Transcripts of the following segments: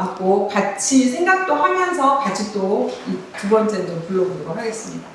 하고 같이 생각도 하면서 같이 또 두 번째도 불러보도록 하겠습니다.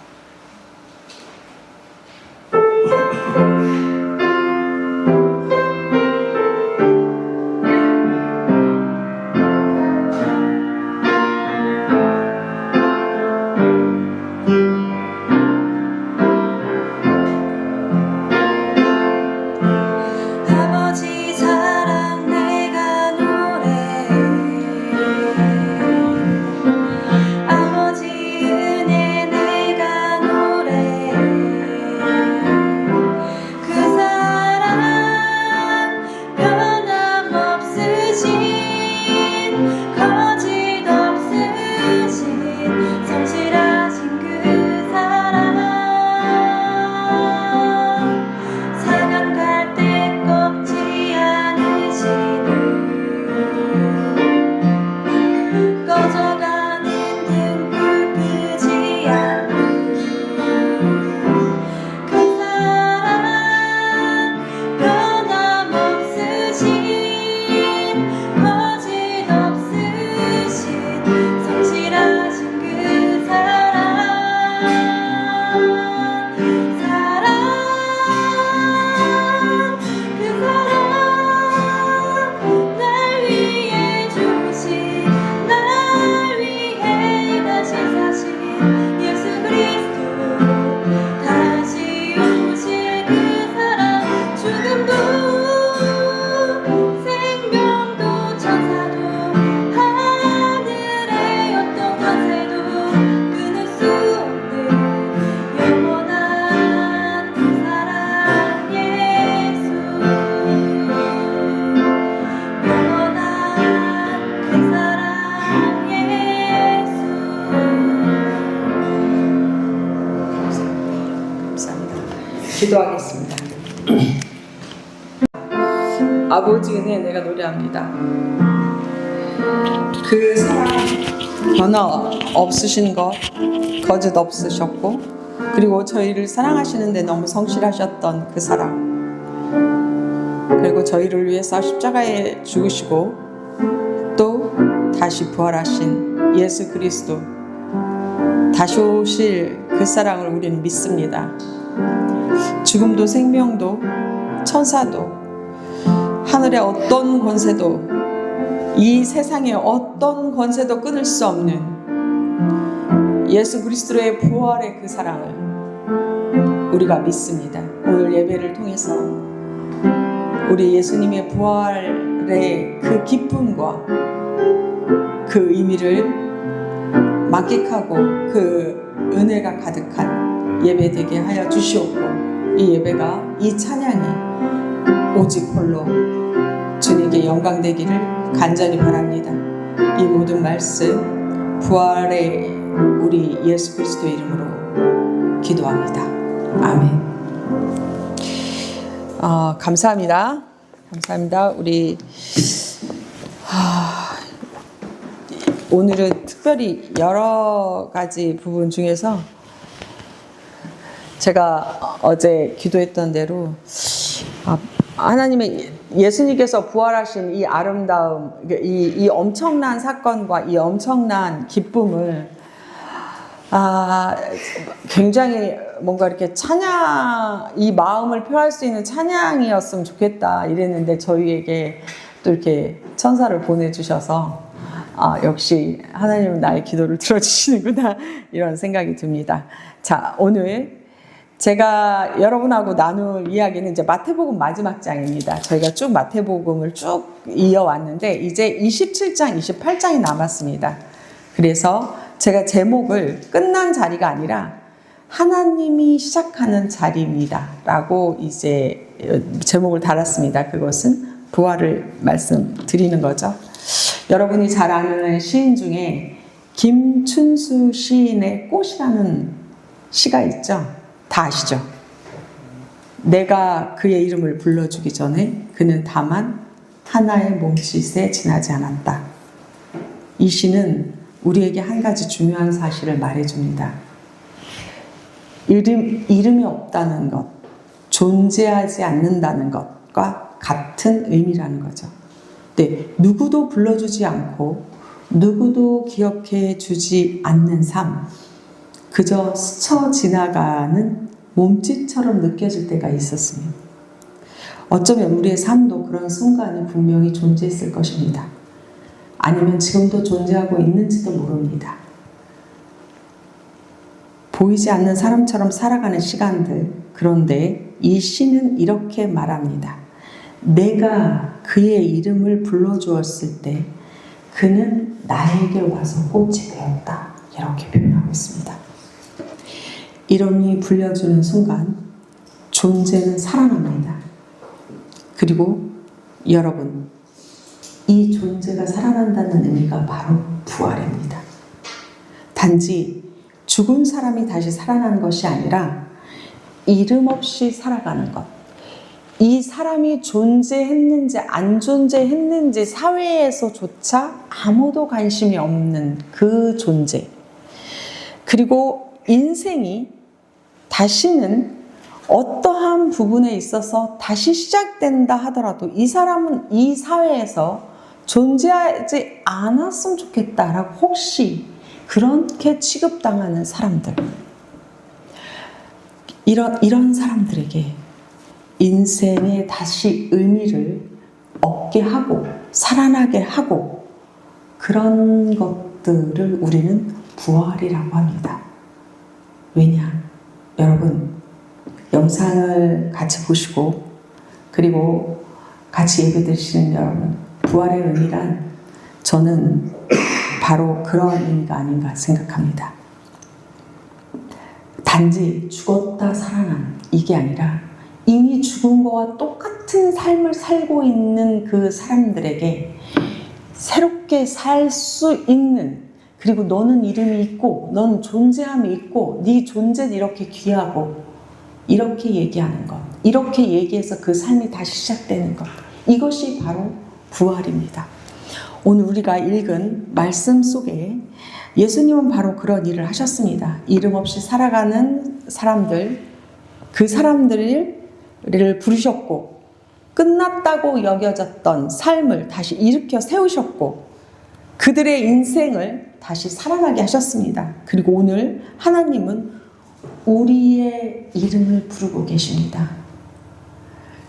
기도하겠습니다. 아버지 은혜 내가 노래합니다. 그 사랑 변화 없으신 것 거짓 없으셨고, 그리고 저희를 사랑하시는데 너무 성실하셨던 그 사랑, 그리고 저희를 위해서 십자가에 죽으시고 또 다시 부활하신 예수 그리스도, 다시 오실 그 사랑을 우리는 믿습니다. 죽음도 생명도 천사도 하늘의 어떤 권세도 이 세상의 어떤 권세도 끊을 수 없는 예수 그리스도의 부활의 그 사랑을 우리가 믿습니다. 오늘 예배를 통해서 우리 예수님의 부활의 그 기쁨과 그 의미를 만끽하고 그 은혜가 가득한 예배 되게 하여 주시옵고, 이 예배가, 이 찬양이 오직 홀로 주님께 영광 되기를 간절히 바랍니다. 이 모든 말씀 부활의 우리 예수 그리스도의 이름으로 기도합니다. 아멘. 감사합니다. 감사합니다. 우리 오늘은 특별히 여러 가지 부분 중에서 제가 어제 기도했던 대로 하나님의 예수님께서 부활하신 이 아름다움, 이 엄청난 사건과 이 엄청난 기쁨을 굉장히 뭔가 이렇게 찬양, 이 마음을 표할 수 있는 찬양이었으면 좋겠다 이랬는데, 저희에게 또 이렇게 천사를 보내주셔서 역시 하나님은 나의 기도를 들어주시는구나 이런 생각이 듭니다. 자, 오늘 제가 여러분하고 나눌 이야기는 이제 마태복음 마지막 장입니다. 저희가 쭉 마태복음을 쭉 이어왔는데 이제 27장, 28장이 남았습니다. 그래서 제가 제목을 끝난 자리가 아니라 하나님이 시작하는 자리입니다 라고 이제 제목을 달았습니다. 그것은 부활을 말씀드리는 거죠. 여러분이 잘 아는 시인 중에 김춘수 시인의 꽃이라는 시가 있죠. 다 아시죠? 내가 그의 이름을 불러주기 전에 그는 다만 하나의 몸짓에 지나지 않았다. 이 시는 우리에게 한 가지 중요한 사실을 말해줍니다. 이름이 없다는 것, 존재하지 않는다는 것과 같은 의미라는 거죠. 네, 누구도 불러주지 않고 누구도 기억해 주지 않는 삶, 그저 스쳐 지나가는 몸짓처럼 느껴질 때가 있었습니다. 어쩌면 우리의 삶도 그런 순간이 분명히 존재했을 것입니다. 아니면 지금도 존재하고 있는지도 모릅니다. 보이지 않는 사람처럼 살아가는 시간들, 그런데 이 시는 이렇게 말합니다. 내가 그의 이름을 불러주었을 때 그는 나에게 와서 꽃이 되었다. 이렇게 표현하고 있습니다. 이름이 불려주는 순간 존재는 살아납니다. 그리고 여러분, 이 존재가 살아난다는 의미가 바로 부활입니다. 단지 죽은 사람이 다시 살아나는 것이 아니라 이름 없이 살아가는 것. 이 사람이 존재했는지 안 존재했는지 사회에서조차 아무도 관심이 없는 그 존재. 그리고 인생이 다시는 어떠한 부분에 있어서 다시 시작된다 하더라도 이 사람은 이 사회에서 존재하지 않았으면 좋겠다라고 혹시 그렇게 취급당하는 사람들, 이런 사람들에게 인생에 다시 의미를 얻게 하고 살아나게 하고 그런 것들을 우리는 부활이라고 합니다. 왜냐? 여러분, 영상을 같이 보시고 그리고 같이 예배 드리시는 여러분, 부활의 의미란 저는 바로 그런 의미가 아닌가 생각합니다. 단지 죽었다 살아난 이게 아니라 이미 죽은 거와 똑같은 삶을 살고 있는 그 사람들에게 새롭게 살 수 있는, 그리고 너는 이름이 있고 넌 존재함이 있고 네 존재는 이렇게 귀하고 이렇게 얘기하는 것, 이렇게 얘기해서 그 삶이 다시 시작되는 것, 이것이 바로 부활입니다. 오늘 우리가 읽은 말씀 속에 예수님은 바로 그런 일을 하셨습니다. 이름 없이 살아가는 사람들, 그 사람들을 부르셨고 끝났다고 여겨졌던 삶을 다시 일으켜 세우셨고 그들의 인생을 다시 살아나게 하셨습니다. 그리고 오늘 하나님은 우리의 이름을 부르고 계십니다.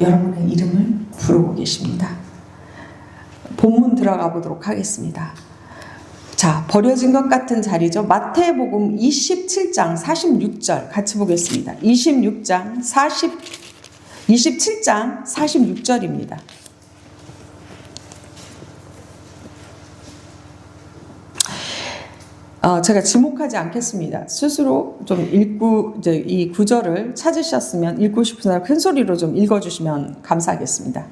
여러분의 이름을 부르고 계십니다. 본문 들어가 보도록 하겠습니다. 자, 버려진 것 같은 자리죠. 마태복음 27장 46절 같이 보겠습니다. 27장 46절입니다. 제가 지목하지 않겠습니다. 스스로 좀 읽고 이제 이 구절을 찾으셨으면 읽고 싶은 사람 큰 소리로 좀 읽어주시면 감사하겠습니다.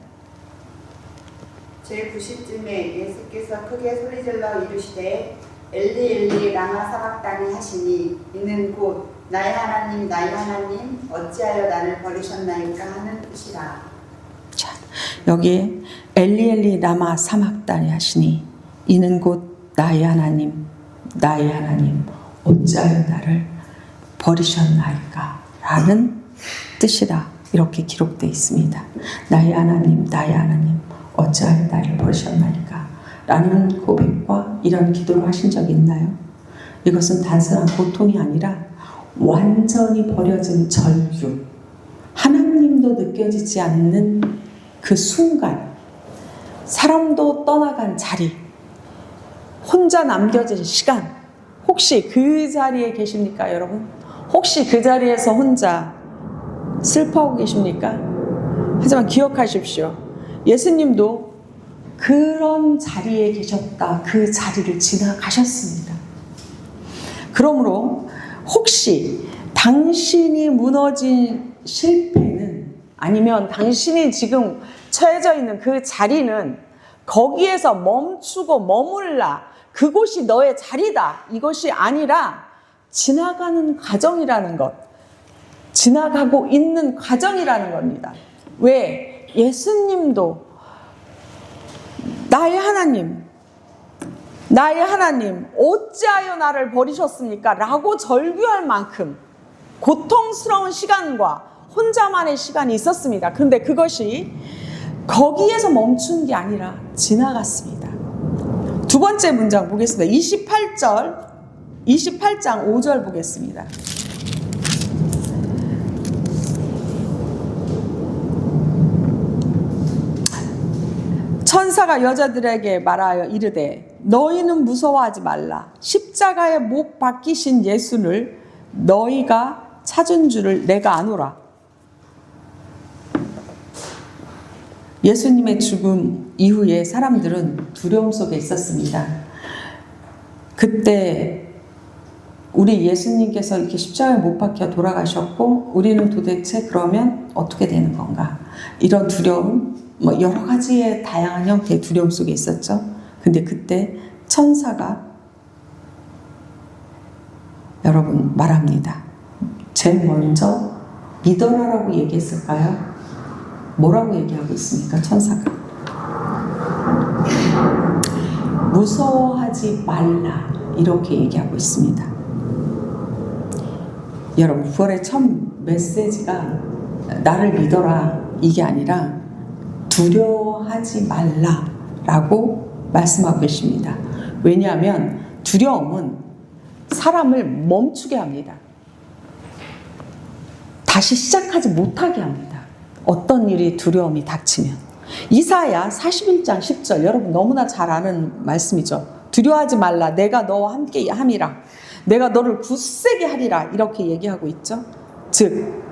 제90쯤에 예수께서 크게 소리질러 이르시되 엘리 엘리 라마 사박다니 하시니 이는 곧 나의 하나님 어찌하여 나를 버리셨나이까 하는 뜻이라. 자, 여기에 엘리 엘리 라마 사박다니 하시니 이는 곧 나의 하나님 어찌하여 나를 버리셨나이까 라는 뜻이라 이렇게 기록되어 있습니다. 나의 하나님 어찌하여 나를 버리셨나이까 라는 고백과 이런 기도를 하신 적이 있나요? 이것은 단순한 고통이 아니라 완전히 버려진 절규, 하나님도 느껴지지 않는 그 순간, 사람도 떠나간 자리, 혼자 남겨진 시간, 혹시 그 자리에 계십니까, 여러분? 혹시 그 자리에서 혼자 슬퍼하고 계십니까? 하지만 기억하십시오. 예수님도 그런 자리에 계셨다. 그 자리를 지나가셨습니다. 그러므로 혹시 당신이 무너진 실패는, 아니면 당신이 지금 처해져 있는 그 자리는 거기에서 멈추고 머물라, 그곳이 너의 자리다, 이것이 아니라 지나가는 과정이라는 것, 지나가고 있는 과정이라는 겁니다. 왜? 예수님도 나의 하나님 어찌하여 나를 버리셨습니까? 라고 절규할 만큼 고통스러운 시간과 혼자만의 시간이 있었습니다. 그런데 그것이 거기에서 멈춘 게 아니라 지나갔습니다. 두 두 번째 문장 보겠습니다. 28장 5절 보겠습니다. 천사가 여자들에게 말하여 이르되 너희는 무서워하지 말라. 십자가에 못 박히신 예수를 너희가 찾은 줄을 내가 아노라. 예수님의 죽음 이후에 사람들은 두려움 속에 있었습니다. 그때 우리 예수님께서 이렇게 십자가에 못 박혀 돌아가셨고 우리는 도대체 그러면 어떻게 되는 건가? 이런 두려움, 여러 가지의 다양한 형태의 두려움 속에 있었죠. 근데 그때 천사가 여러분 말합니다. 제일 먼저 믿어라라고 얘기했을까요? 뭐라고 얘기하고 있습니까? 천사가 무서워하지 말라 이렇게 얘기하고 있습니다. 여러분 부활의 첫 메시지가 나를 믿어라 이게 아니라 두려워하지 말라라고 말씀하고 계십니다. 왜냐하면 두려움은 사람을 멈추게 합니다. 다시 시작하지 못하게 합니다. 어떤 일이 두려움이 닥치면. 이사야 41장 10절 여러분 너무나 잘 아는 말씀이죠. 두려워하지 말라 내가 너와 함께 함이라 내가 너를 굳세게 하리라 이렇게 얘기하고 있죠. 즉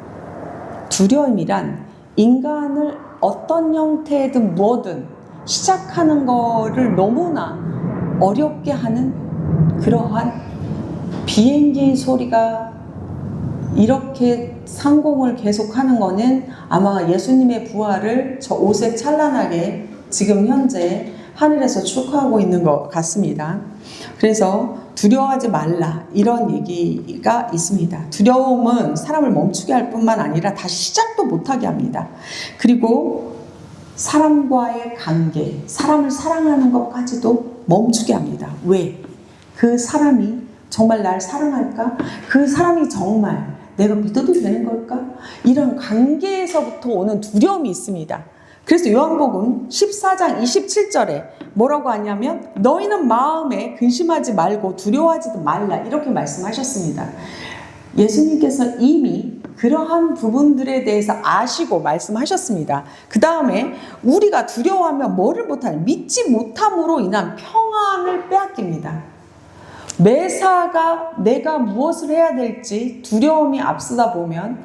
두려움이란 인간을 어떤 형태든 뭐든 시작하는 거를 너무나 어렵게 하는 그러한 비행기 소리가 이렇게 상공을 계속하는 거는 아마 예수님의 부활을 저 오색 찬란하게 지금 현재 하늘에서 축하하고 있는 것 같습니다. 그래서 두려워하지 말라 이런 얘기가 있습니다. 두려움은 사람을 멈추게 할 뿐만 아니라 다시 시작도 못하게 합니다. 그리고 사람과의 관계, 사람을 사랑하는 것까지도 멈추게 합니다. 왜? 그 사람이 정말 날 사랑할까? 그 사람이 정말 내가 믿어도 되는 걸까? 이런 관계에서부터 오는 두려움이 있습니다. 그래서 요한복음 14장 27절에 뭐라고 하냐면 너희는 마음에 근심하지 말고 두려워하지도 말라 이렇게 말씀하셨습니다. 예수님께서 이미 그러한 부분들에 대해서 아시고 말씀하셨습니다. 그 다음에 우리가 두려워하면 뭐를 못하냐? 믿지 못함으로 인한 평안을 빼앗깁니다. 매사가 내가 무엇을 해야 될지 두려움이 앞서다 보면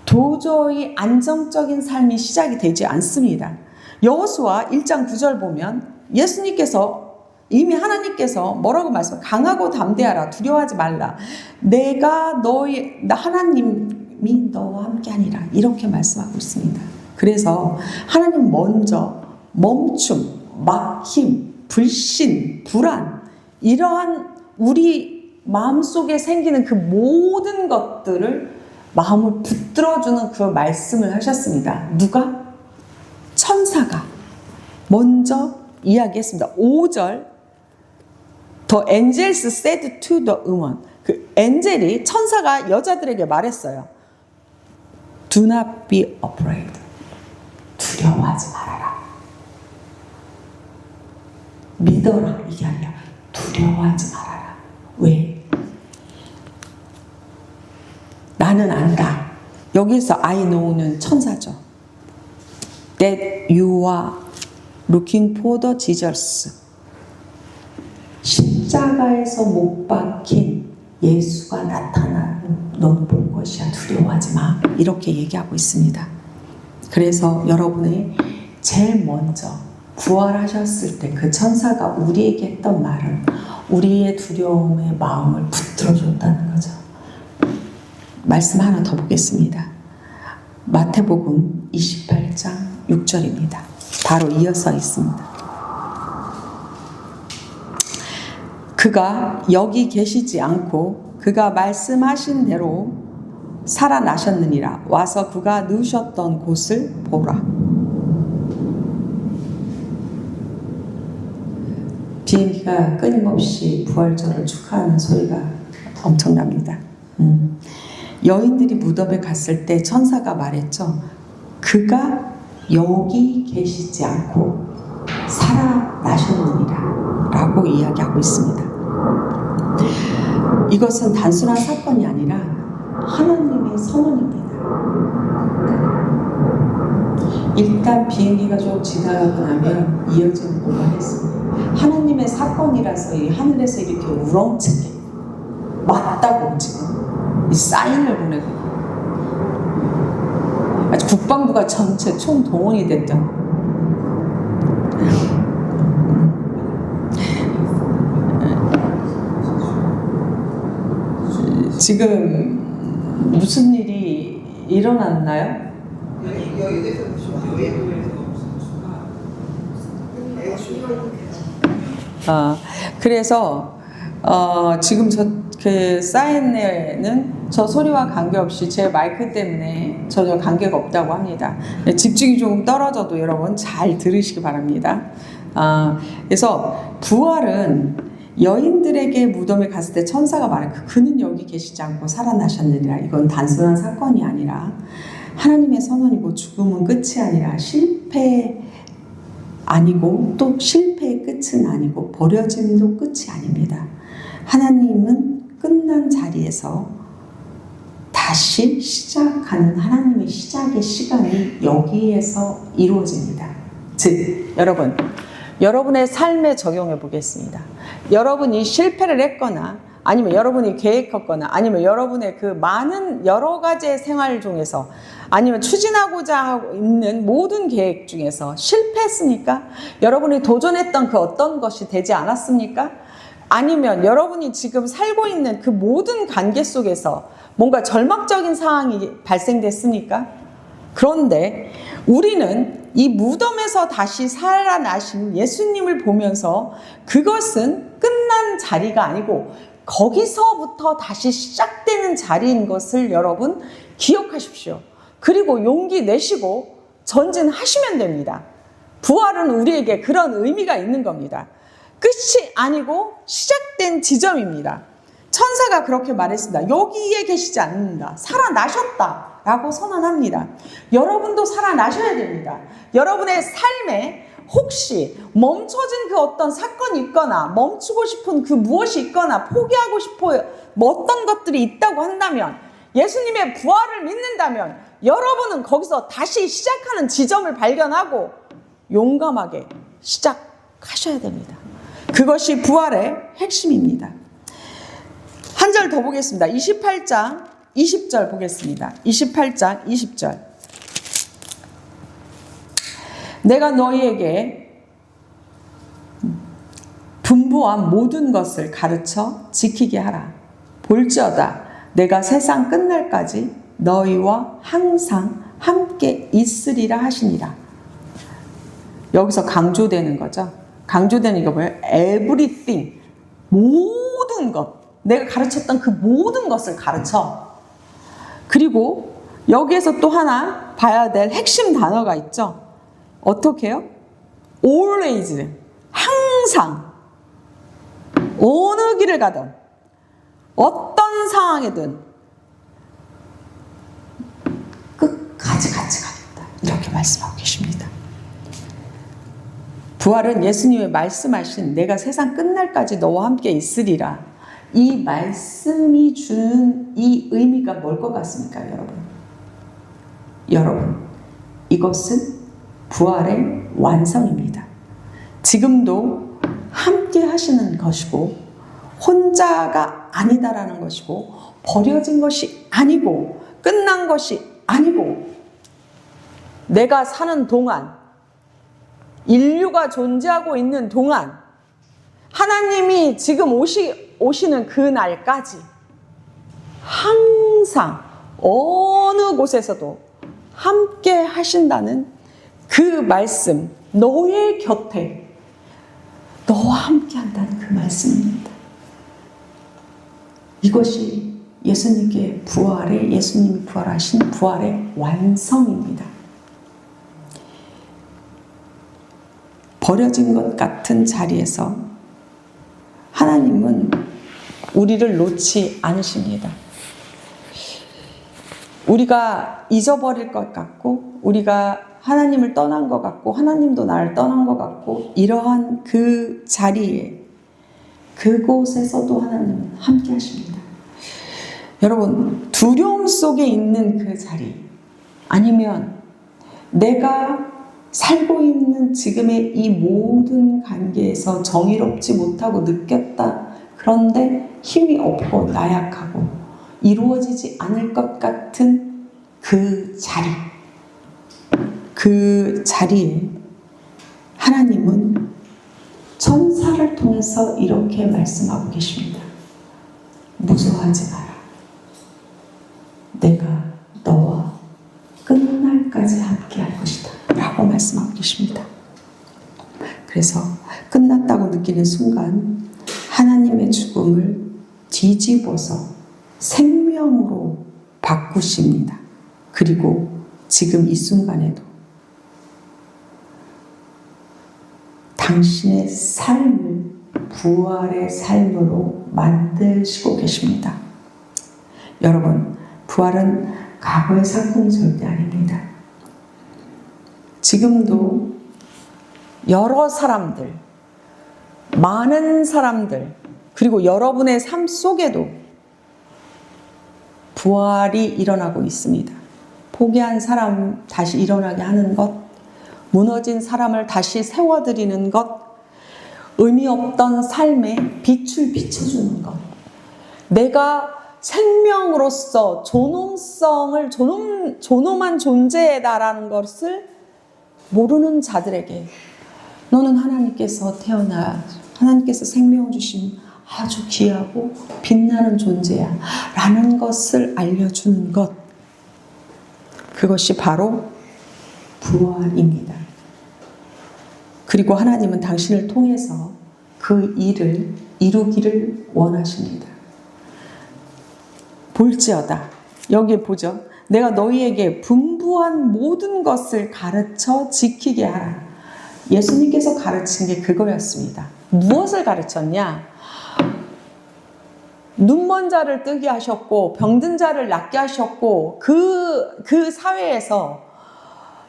도저히 안정적인 삶이 시작이 되지 않습니다. 여호수아 1장 9절 보면 예수님께서 이미 하나님께서 뭐라고 말씀하세요? 강하고 담대하라 두려워하지 말라 내가 너희 하나님이 너와 함께 하니라 이렇게 말씀하고 있습니다. 그래서 하나님 먼저 멈춤, 막힘, 불신, 불안 이러한 우리 마음속에 생기는 그 모든 것들을 마음을 붙들어주는 그 말씀을 하셨습니다. 누가? 천사가 먼저 이야기했습니다. 5절 The angels said to the woman 그 엔젤이 천사가 여자들에게 말했어요. Do not be afraid. 두려워하지 말아라. 믿어라 이게 아니라 두려워하지 말아라. 왜? 나는 안다. 여기서 I know는 천사죠. That you are looking for the Jesus. 십자가에서 못 박힌 예수가 나타나는 넌 볼 것이야. 두려워하지 마. 이렇게 얘기하고 있습니다. 그래서 여러분의 제일 먼저 부활하셨을 때 그 천사가 우리에게 했던 말은 우리의 두려움의 마음을 붙들어줬다는 거죠. 말씀 하나 더 보겠습니다. 마태복음 28장 6절입니다. 바로 이어서 있습니다. 그가 여기 계시지 않고 그가 말씀하신 대로 살아나셨느니라. 와서 그가 누우셨던 곳을 보라. 비행기가 끊임없이 부활절을 축하하는 소리가 엄청납니다. 여인들이 무덤에 갔을 때 천사가 말했죠. 그가 여기 계시지 않고 살아나셨느니라 라고 이야기하고 있습니다. 이것은 단순한 사건이 아니라 하나님의 선언입니다. 일단 비행기가 좀 지나가고 나면 이어지는 뭐가 했습니다. 하나님의 사건이라서 이 하늘에서 이렇게 우렁차게 맞다고 지금 이 사인을 보내고 아주 국방부가 전체 총동원이 됐던 지금 무슨 일이 일어났나요? 그래서 지금 그 사인에는 저 소리와 관계없이 제 마이크 때문에 전혀 관계가 없다고 합니다. 집중이 조금 떨어져도 여러분 잘 들으시기 바랍니다. 그래서 부활은 여인들에게 무덤에 갔을 때 천사가 말해 그는 여기 계시지 않고 살아나셨느니라. 이건 단순한 사건이 아니라 하나님의 선언이고 죽음은 끝이 아니라 실패 아니고 또 실패의 끝은 아니고 버려짐도 끝이 아닙니다. 하나님은 끝난 자리에서 다시 시작하는 하나님의 시작의 시간이 여기에서 이루어집니다. 즉 여러분의 삶에 적용해 보겠습니다. 여러분이 실패를 했거나 아니면 여러분이 계획했거나 아니면 여러분의 그 많은 여러 가지의 생활 중에서 아니면 추진하고자 하고 있는 모든 계획 중에서 실패했습니까? 여러분이 도전했던 그 어떤 것이 되지 않았습니까? 아니면 여러분이 지금 살고 있는 그 모든 관계 속에서 뭔가 절망적인 상황이 발생됐습니까? 그런데 우리는 이 무덤에서 다시 살아나신 예수님을 보면서 그것은 끝난 자리가 아니고 거기서부터 다시 시작되는 자리인 것을 여러분 기억하십시오. 그리고 용기 내시고 전진하시면 됩니다. 부활은 우리에게 그런 의미가 있는 겁니다. 끝이 아니고 시작된 지점입니다. 천사가 그렇게 말했습니다. 여기에 계시지 않는다. 살아나셨다 라고 선언합니다. 여러분도 살아나셔야 됩니다. 여러분의 삶에 혹시 멈춰진 그 어떤 사건이 있거나 멈추고 싶은 그 무엇이 있거나 포기하고 싶어 어떤 것들이 있다고 한다면 예수님의 부활을 믿는다면 여러분은 거기서 다시 시작하는 지점을 발견하고 용감하게 시작하셔야 됩니다. 그것이 부활의 핵심입니다. 한 절 더 보겠습니다. 28장 20절 보겠습니다. 28장 20절. 내가 너희에게 분부한 모든 것을 가르쳐 지키게 하라. 볼지어다 내가 세상 끝날까지 너희와 항상 함께 있으리라 하시니라. 여기서 강조되는 거죠. 강조되는 게 뭐예요? everything. 모든 것. 내가 가르쳤던 그 모든 것을 가르쳐. 그리고 여기에서 또 하나 봐야 될 핵심 단어가 있죠. 어떻게 해요? always. 항상. 어느 길을 가든 어떤 상황이든 끝까지 같이 가겠다. 이렇게 말씀하고 계십니다. 부활은 예수님의 말씀하신 내가 세상 끝날까지 너와 함께 있으리라. 이 말씀이 주는 이 의미가 뭘 것 같습니까, 여러분? 여러분, 이것은 부활의 완성입니다. 지금도 함께 하시는 것이고 혼자가 아니다라는 것이고 버려진 것이 아니고 끝난 것이 아니고 내가 사는 동안 인류가 존재하고 있는 동안 하나님이 지금 오시는 그 날까지 항상 어느 곳에서도 함께 하신다는 그 말씀, 너의 곁에 너와 함께 한다는 그 말씀입니다. 이것이 예수님께 예수님이 부활하신 부활의 완성입니다. 버려진 것 같은 자리에서 하나님은 우리를 놓지 않으십니다. 우리가 잊어버릴 것 같고 우리가 하나님을 떠난 것 같고 하나님도 나를 떠난 것 같고 이러한 그 자리에 그곳에서도 하나님은 함께 하십니다. 여러분, 두려움 속에 있는 그 자리 아니면 내가 살고 있는 지금의 이 모든 관계에서 정의롭지 못하고 느꼈다. 그런데 힘이 없고 나약하고 이루어지지 않을 것 같은 그 자리. 그 자리에 하나님은 천사를 통해서 이렇게 말씀하고 계십니다. 무서워하지 마라. 내가 너와 끝날까지 함께 할 것이다. 라고 말씀하고 계십니다. 그래서 끝났다고 느끼는 순간 하나님의 죽음을 뒤집어서 생명으로 바꾸십니다. 그리고 지금 이 순간에도 당신의 삶을 부활의 삶으로 만드시고 계십니다. 여러분, 부활은 과거의 사건이 절대 아닙니다. 지금도 여러 사람들, 많은 사람들, 그리고 여러분의 삶 속에도 부활이 일어나고 있습니다. 포기한 사람 다시 일어나게 하는 것, 무너진 사람을 다시 세워드리는 것, 의미 없던 삶에 빛을 비춰주는 것, 내가 생명으로서 존엄한 존재다라는 것을 모르는 자들에게 너는 하나님께서 하나님께서 생명을 주신 아주 귀하고 빛나는 존재야 라는 것을 알려주는 것, 그것이 바로 부활입니다. 그리고 하나님은 당신을 통해서 그 일을 이루기를 원하십니다. 볼지어다, 여기에 보죠. 내가 너희에게 분부한 모든 것을 가르쳐 지키게 하라. 예수님께서 가르친 게 그거였습니다. 무엇을 가르쳤냐? 눈먼 자를 뜨게 하셨고 병든 자를 낫게 하셨고 그 사회에서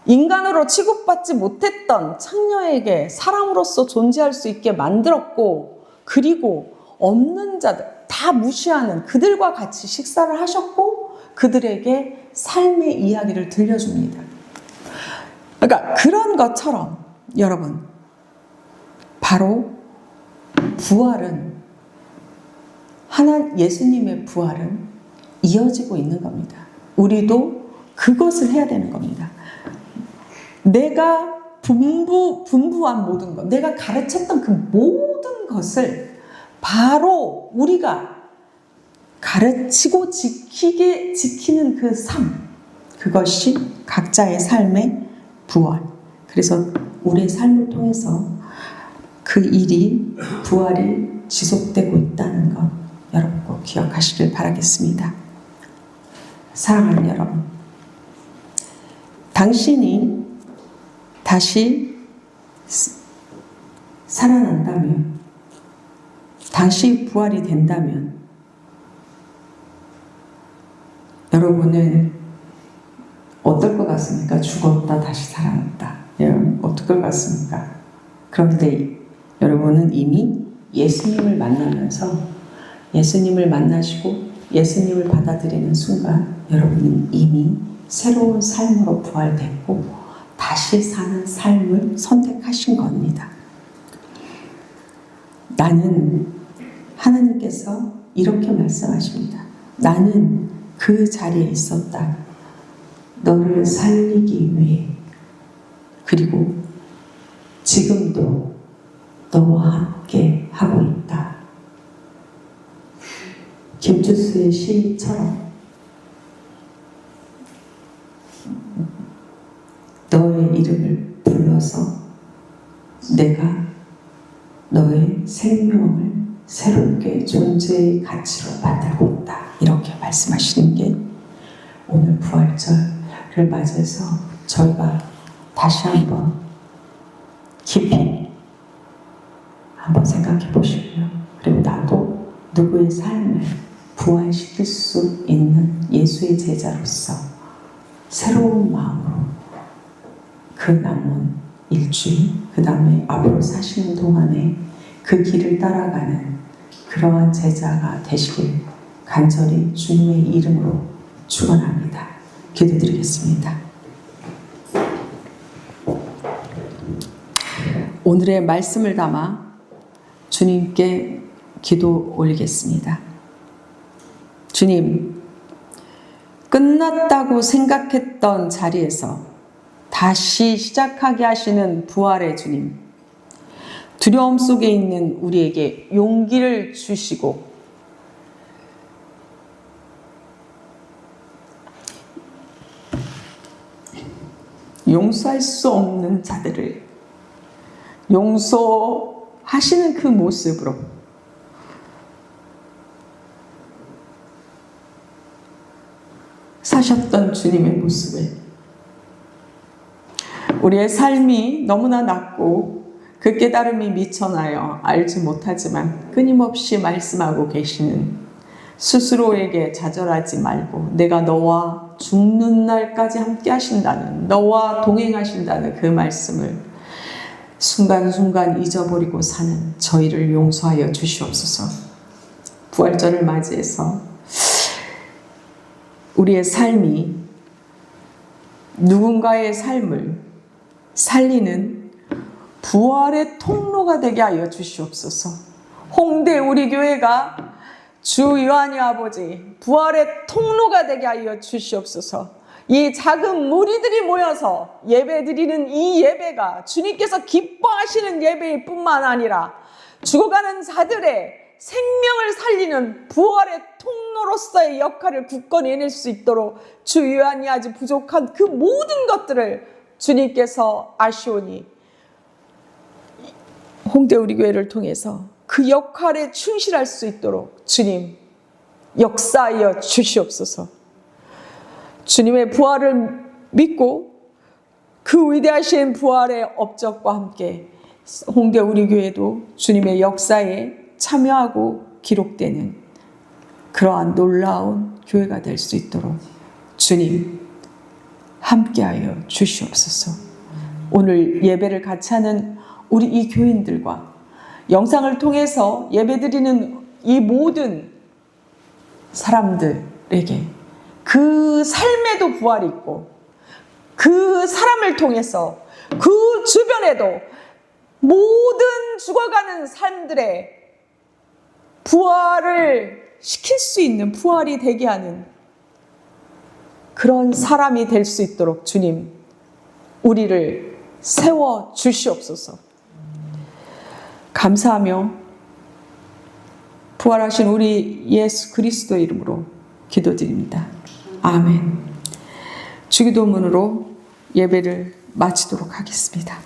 인간으로 취급받지 못했던 창녀에게 사람으로서 존재할 수 있게 만들었고, 그리고 없는 자들 다 무시하는 그들과 같이 식사를 하셨고 그들에게 삶의 이야기를 들려줍니다. 그러니까 그런 것처럼 여러분, 바로 부활은, 예수님의 부활은 이어지고 있는 겁니다. 우리도 그것을 해야 되는 겁니다. 내가 분부한 모든 것, 내가 가르쳤던 그 모든 것을 바로 우리가 가르치고 지키는 그 삶, 그것이 각자의 삶의 부활. 그래서 우리의 삶을 통해서 그 일이, 부활이 지속되고 있다는 것 여러분 꼭 기억하시길 바라겠습니다. 사랑하는 여러분, 당신이 다시 살아난다면, 다시 부활이 된다면 여러분은 어떨 것 같습니까? 죽었다 다시 살아났다. 여러분 어떨 것 같습니까? 그런데 여러분은 이미 예수님을 만나면서, 예수님을 만나시고 예수님을 받아들이는 순간 여러분은 이미 새로운 삶으로 부활됐고 다시 사는 삶을 선택하신 겁니다. 나는, 하나님께서 이렇게 말씀하십니다. 나는 그 자리에 있었다. 너를 살리기 위해. 그리고 지금도 너와 함께 하고 있다. 김주수의 시처럼 너의 이름을 불러서 내가 너의 생명을 새롭게 존재의 가치로 만들고 있다. 이렇게 말씀하시는 게 오늘 부활절을 맞이해서 저희가 다시 한번 깊이 한번 생각해 보시고요. 그리고 나도 누구의 삶을 부활시킬 수 있는 예수의 제자로서 새로운 마음으로 그 남은 일주일, 그 다음에 앞으로 사시는 동안에 그 길을 따라가는 그러한 제자가 되시길 간절히 주님의 이름으로 축원합니다. 기도드리겠습니다. 오늘의 말씀을 담아 주님께 기도 올리겠습니다. 주님, 끝났다고 생각했던 자리에서 다시 시작하게 하시는 부활의 주님, 두려움 속에 있는 우리에게 용기를 주시고 용서할 수 없는 자들을 용서하시는 그 모습으로 사셨던 주님의 모습을 우리의 삶이 너무나 낮고 그 깨달음이 미천하여 알지 못하지만 끊임없이 말씀하고 계시는 스스로에게 좌절하지 말고 내가 너와 죽는 날까지 함께 하신다는, 너와 동행하신다는 그 말씀을 순간순간 잊어버리고 사는 저희를 용서하여 주시옵소서. 부활절을 맞이해서 우리의 삶이 누군가의 삶을 살리는 부활의 통로가 되게 하여 주시옵소서. 홍대 우리 교회가 주 요한의 아버지 부활의 통로가 되게 하여 주시옵소서. 이 작은 무리들이 모여서 예배드리는 이 예배가 주님께서 기뻐하시는 예배일 뿐만 아니라 죽어가는 자들의 생명을 살리는 부활의 통로로서의 역할을 굳건히 해낼 수 있도록 주 요한이 아주 부족한 그 모든 것들을 주님께서 아시오니 홍대 우리 교회를 통해서 그 역할에 충실할 수 있도록 주님 역사하여 주시옵소서. 주님의 부활을 믿고 그 위대하신 부활의 업적과 함께 홍대 우리 교회도 주님의 역사에 참여하고 기록되는 그러한 놀라운 교회가 될 수 있도록 주님 함께하여 주시옵소서. 오늘 예배를 같이 하는 우리 이 교인들과 영상을 통해서 예배드리는 이 모든 사람들에게 그 삶에도 부활이 있고 그 사람을 통해서 그 주변에도 모든 죽어가는 삶들의 부활을 시킬 수 있는, 부활이 되게 하는 그런 사람이 될 수 있도록 주님 우리를 세워 주시옵소서. 감사하며 부활하신 우리 예수 그리스도 이름으로 기도드립니다. 아멘. 주기도문으로 예배를 마치도록 하겠습니다.